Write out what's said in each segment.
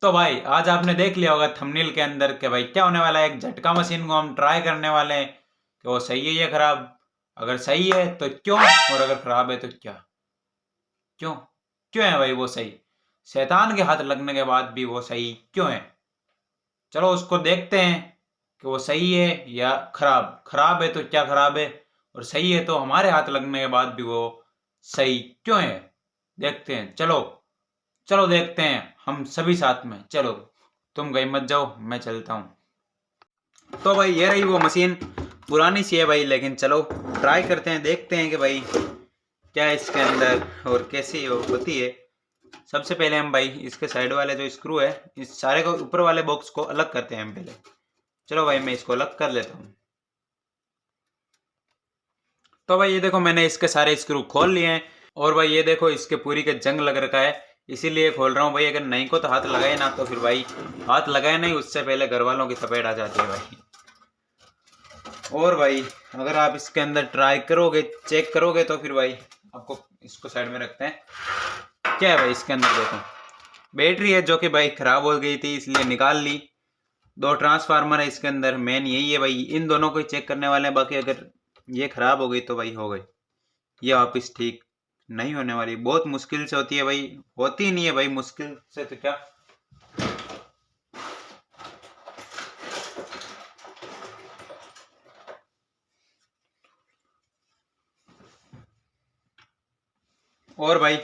तो भाई आज आपने देख लिया होगा थंबनेल के अंदर कि भाई क्या होने वाला है। एक झटका मशीन को हम ट्राई करने वाले हैं कि वो सही है या खराब। अगर सही है तो क्यों, और अगर खराब है तो क्या। क्यों क्यों है भाई वो सही। शैतान के हाथ लगने के बाद भी वो सही क्यों है। चलो उसको देखते हैं कि वो सही है या खराब। खराब है तो क्या खराब है, और सही है तो हमारे हाथ लगने के बाद भी वो सही क्यों है। देखते हैं। चलो चलो देखते हैं हम सभी साथ में। चलो तुम कहीं मत जाओ, मैं चलता हूँ। तो भाई ये रही वो मशीन। पुरानी सी है भाई, लेकिन चलो ट्राई करते हैं, देखते हैं कि भाई क्या है इसके अंदर और कैसी वो होती है। सबसे पहले हम भाई इसके साइड वाले जो स्क्रू है, इस सारे को ऊपर वाले बॉक्स को अलग करते हैं हम पहले। चलो भाई मैं इसको अलग कर लेता हूँ। तो भाई ये देखो मैंने इसके सारे स्क्रू खोल लिए हैं। और भाई ये देखो इसके पूरी के जंग लग रखा है, इसीलिए खोल रहा हूँ भाई। अगर नहीं को तो हाथ लगाए ना, तो फिर भाई हाथ लगाए नहीं, उससे पहले घर वालों की चपेट आ जाती है भाई। और भाई अगर आप इसके अंदर ट्राई करोगे, चेक करोगे, तो फिर भाई आपको इसको साइड में रखते हैं। क्या है भाई इसके अंदर देखो, बैटरी है जो कि भाई खराब हो गई थी इसलिए निकाल ली। दो ट्रांसफार्मर है इसके अंदर, मेन यही है भाई। इन दोनों को ही चेक करने वाले हैं, बाकी अगर ये खराब हो गई तो भाई हो गई, ये वापस ठीक नहीं होने वाली। बहुत मुश्किल से होती है भाई, होती ही नहीं है भाई मुश्किल से तो क्या। और भाई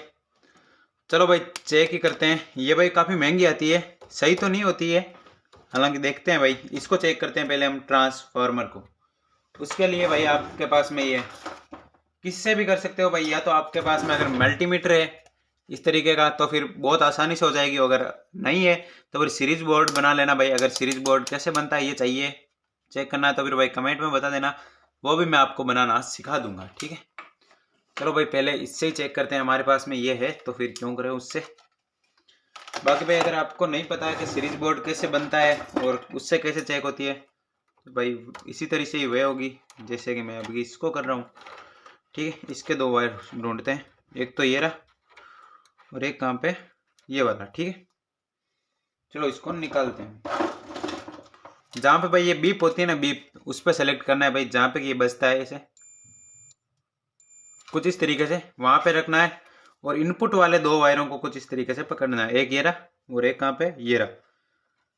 चलो भाई चेक ही करते हैं। ये भाई काफ़ी महंगी आती है, सही तो नहीं होती है। हालांकि देखते हैं भाई, इसको चेक करते हैं पहले हम ट्रांसफार्मर को। उसके लिए भाई आपके पास में ये किससे भी कर सकते हो भाई। या तो आपके पास में अगर मल्टीमीटर है इस तरीके का तो फिर बहुत आसानी से हो जाएगी। अगर नहीं है तो फिर सीरीज बोर्ड बना लेना भाई। अगर सीरीज बोर्ड कैसे बनता है ये चाहिए चेक करना है तो फिर भाई कमेंट में बता देना, वो भी मैं आपको बनाना सिखा दूंगा, ठीक है। चलो भाई पहले इससे ही चेक करते हैं, हमारे पास में ये है तो फिर क्यों करें उससे। बाकी भाई अगर आपको नहीं पता है कि सीरीज बोर्ड कैसे बनता है और उससे कैसे चेक होती है, तो भाई इसी तरह से ही वे होगी जैसे कि मैं अभी इसको कर रहा हूँ, ठीक है। इसके दो वायर ढूंढते हैं, एक तो ये रहा और एक कहाँ पे, ये वाला, ठीक है। चलो इसको निकालते हैं। जहाँ पे भाई ये बीप होती है ना, बीप, उस पर सेलेक्ट करना है भाई। जहाँ पे ये बजता है इसे कुछ इस तरीके से वहाँ पे रखना है, और इनपुट वाले दो वायरों को कुछ इस तरीके से पकड़ना है। एक ये रहा और एक कहाँ पे, ये रहा।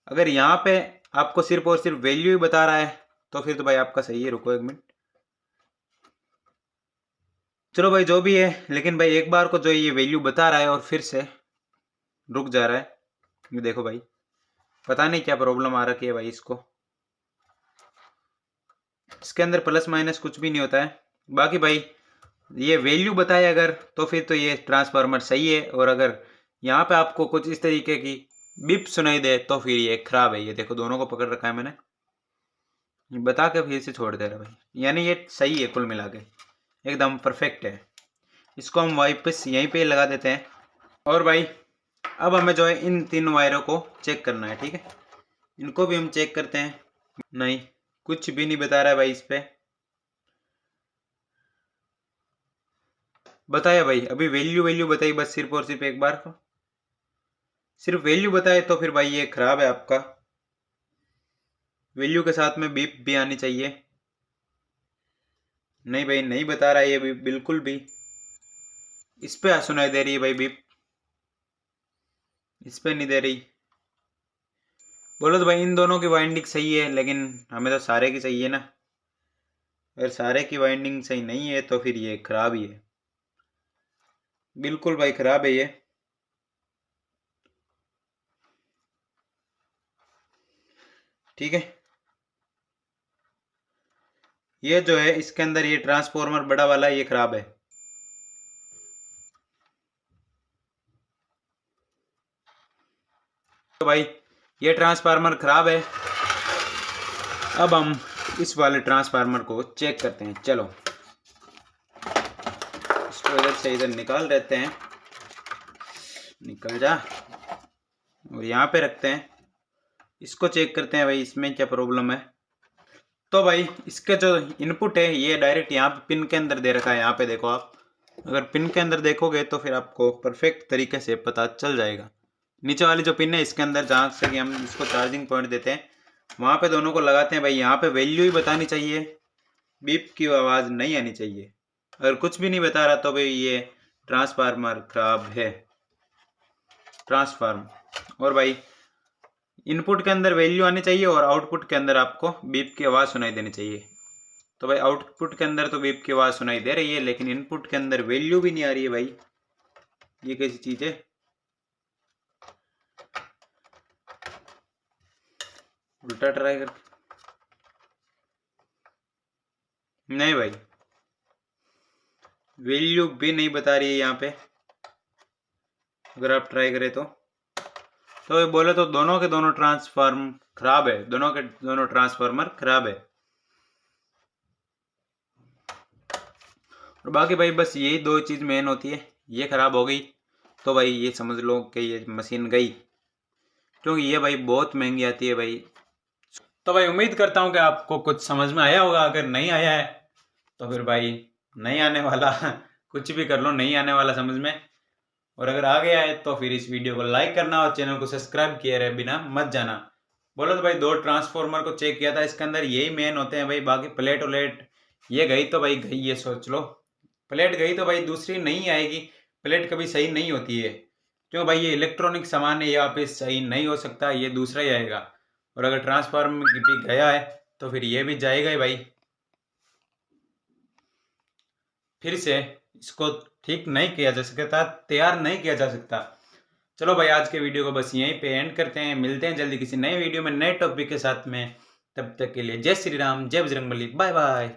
अगर यहाँ पे आपको सिर्फ और सिर्फ वैल्यू ही बता रहा है तो फिर तो भाई आपका सही है। रुको एक मिनट। चलो भाई जो भी है, लेकिन भाई एक बार को जो ये वैल्यू बता रहा है और फिर से रुक जा रहा है, ये देखो भाई, पता नहीं क्या प्रॉब्लम आ रखी है भाई इसको। इसके अंदर प्लस माइनस कुछ भी नहीं होता है। बाकी भाई ये वैल्यू बताए अगर, तो फिर तो ये ट्रांसफार्मर सही है। और अगर यहाँ पे आपको कुछ इस तरीके की बिप सुनाई दे तो फिर ये खराब है। ये देखो दोनों को पकड़ रखा है मैंने, ये बता के फिर से छोड़ दे रहा भाई। यानी ये सही है, कुल मिला के एकदम परफेक्ट है। इसको हम वापस यहीं पे लगा देते हैं। और भाई अब हमें जो है इन तीन वायरों को चेक करना है, ठीक है। इनको भी हम चेक करते हैं। नहीं, कुछ भी नहीं बता रहा है भाई इस पे। बताया भाई, अभी वैल्यू वैल्यू बताई बस, सिर्फ और सिर्फ एक बार को सिर्फ वैल्यू बताए तो फिर भाई ये खराब है आपका। वैल्यू के साथ में बीप भी आनी चाहिए। नहीं भाई नहीं बता रहा है ये भी बिल्कुल भी। इस पे सुनाई दे रही है भाई बीप, इस पे नहीं दे रही। बोलो तो भाई इन दोनों की वाइंडिंग सही है, लेकिन हमें तो सारे की चाहिए ना। अगर सारे की वाइंडिंग सही नहीं है तो फिर ये खराब ही है, बिल्कुल भाई खराब है ये। ठीक है, ये जो है इसके अंदर ये ट्रांसफॉर्मर बड़ा वाला ये खराब है। तो भाई ये ट्रांसफार्मर खराब है। अब हम इस वाले ट्रांसफार्मर को चेक करते हैं। चलो इसको इधर से इधर निकाल देते हैं, निकल जा, और यहाँ पे रखते हैं। इसको चेक करते हैं भाई इसमें क्या प्रॉब्लम है। तो भाई इसके जो इनपुट है ये डायरेक्ट यहाँ पे पिन के अंदर दे रखा है। यहाँ पे देखो आप, अगर पिन के अंदर देखोगे तो फिर आपको परफेक्ट तरीके से पता चल जाएगा। नीचे वाली जो पिन है इसके अंदर जहाँ से कि हम इसको चार्जिंग पॉइंट देते हैं वहाँ पे दोनों को लगाते हैं भाई। यहाँ पे वैल्यू ही बतानी चाहिए, बीप की आवाज़ नहीं आनी चाहिए। अगर कुछ भी नहीं बता रहा तो भाई ये ट्रांसफार्मर खराब है, ट्रांसफार्म। और भाई इनपुट के अंदर वैल्यू आनी चाहिए और आउटपुट के अंदर आपको बीप की आवाज़ सुनाई देनी चाहिए। तो भाई आउटपुट के अंदर तो बीप की आवाज़ सुनाई दे रही है, लेकिन इनपुट के अंदर वैल्यू भी नहीं आ रही है भाई। ये कैसी चीज़ है? उल्टा ट्राई कर, नहीं भाई वैल्यू भी नहीं बता रही है यहाँ पे। अगर आप ट्राई करें तो ये बोले तो दोनों के दोनों ट्रांसफार्म खराब है, दोनों के दोनों ट्रांसफार्मर खराब है। और बाकी भाई बस यही दो चीज़ मेन होती है। ये खराब हो गई तो भाई ये समझ लो कि ये मशीन गई, क्योंकि ये भाई बहुत महंगी आती है भाई। तो भाई उम्मीद करता हूँ कि आपको कुछ समझ में आया होगा। अगर नहीं आया है तो फिर भाई नहीं आने वाला कुछ भी कर लो, नहीं आने वाला समझ में। और अगर आ गया है तो फिर इस वीडियो को लाइक करना और चैनल को सब्सक्राइब किए रहे बिना मत जाना। बोलो तो भाई दो ट्रांसफार्मर को चेक किया था, इसके अंदर यही मेन होते हैं भाई। बाकी प्लेट वलेट ये गई तो भाई गई, ये सोच लो। प्लेट गई तो भाई दूसरी नहीं आएगी। प्लेट कभी सही नहीं होती है, क्यों भाई ये इलेक्ट्रॉनिक सामान है, यहाँ पे सही नहीं हो सकता, ये दूसरा ही आएगा। और अगर ट्रांसफार्मर भी गया है तो फिर ये भी जाएगा ही भाई। फिर से इसको ठीक नहीं किया जा सकता, तैयार नहीं किया जा सकता। चलो भाई आज के वीडियो को बस यहीं पे एंड करते हैं। मिलते हैं जल्दी किसी नए वीडियो में नए टॉपिक के साथ में। तब तक के लिए जय श्री राम, जय बजरंगबली, बाय बाय।